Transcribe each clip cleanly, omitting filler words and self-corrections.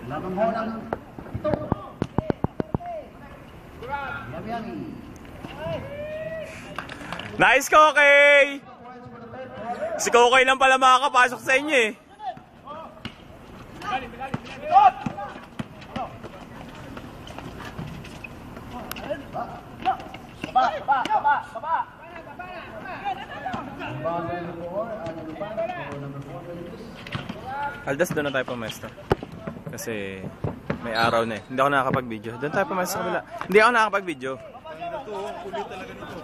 Lamang ho ng ito. Yami. Nice, Kokey! Si Kokey lang pala makakapasok sa inyo eh. Aldas, doon na tayo pumesto. Kasi may araw na eh. Hindi ako nakakapag-video. Doon tayo pumesto sa kabila. Hindi ako nakakapag-video. Kulit talaga nito.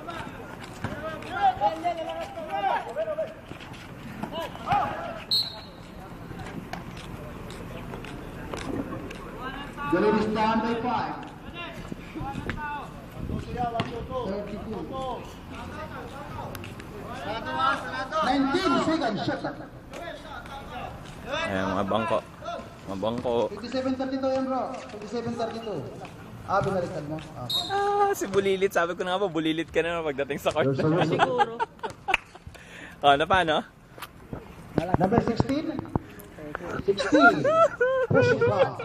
The lead is down by 5. 19 seconds shot. Ayan, mga bangko. Mga bangko. 57-32 yan bro. 57-32. Binaliktad mo. Si Bulilit. Sabi ko na nga ba, Bulilit ka na pagdating sa court. Siguro. Na paano? Number 16. 16. Pushing foul.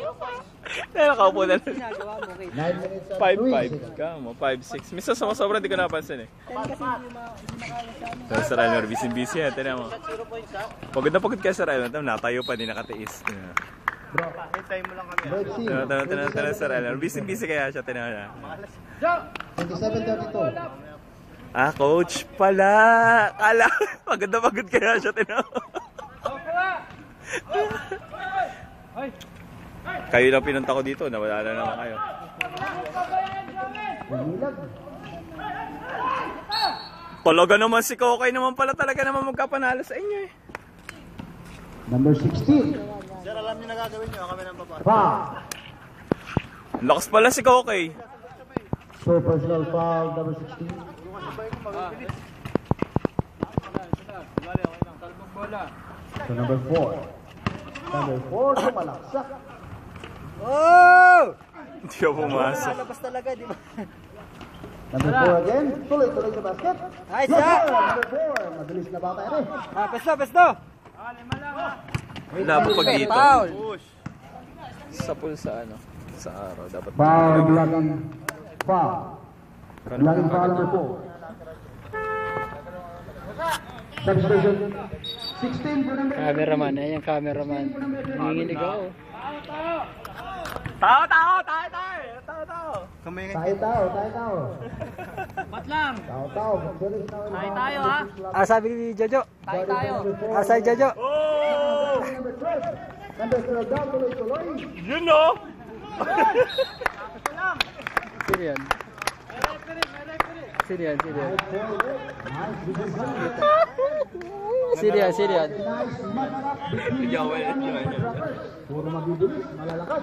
Nakaupo na lang. Ginagawa mo, okay. 9 minutes and 3 seconds. 5'5". Kamo, 5'6". Misa sumasobra, di ko napansin eh. Kasi hindi makaya sa amin. So, Sir Elmer, busy-busy yan. Tinan mo. Pagod na pagod ka, Sir Elmer. Natayo pa, di nakatiis. Bro, Hintay mo lang kami. Bird C. Tinan, Sir Elmer. Busy-busy kaya siya. Tinan mo na. 27-32. Coach pala. Kala, pagod na pagod kaya siya. Tinan mo. Kayo lang pinunta ko dito, nawala na naman kayo. Talaga naman si Kokey naman pala talaga naman magkapanalo sa inyo eh. Number 16. Sir, alam niyo na gagawin niyo. Kami nang papa. Foul. Lakas pala si Kokey. So personal foul, number 16. So number 4. Number 4, sumalaksak. Oh! Hindi ka pumasok. Lalabas talaga, di ba? Number 4 again. Tuloy-tuloy sa basket. Nice Number shot! 4, number 4. Madalis na bata yan eh. Pesto! Labo pag dito. Foul! Sa pulsa ano, sa araw dapat. Foul, blocking foul. Blocking foul number 4. Substitution 16 for number 8. Cameraman, ayan cameraman. Nanginginig ako. Tao! Kamay Tayo. Ba't lang? Tao. Tayo ha? Sabi ni Jojo. Tayo. Asay Jojo. Oh! Number 12. Number 12 down, tuloy-tuloy. Yun no? Sirian. Sirian. Nice match up between Enjoy. Puro mabibilis, malalakas.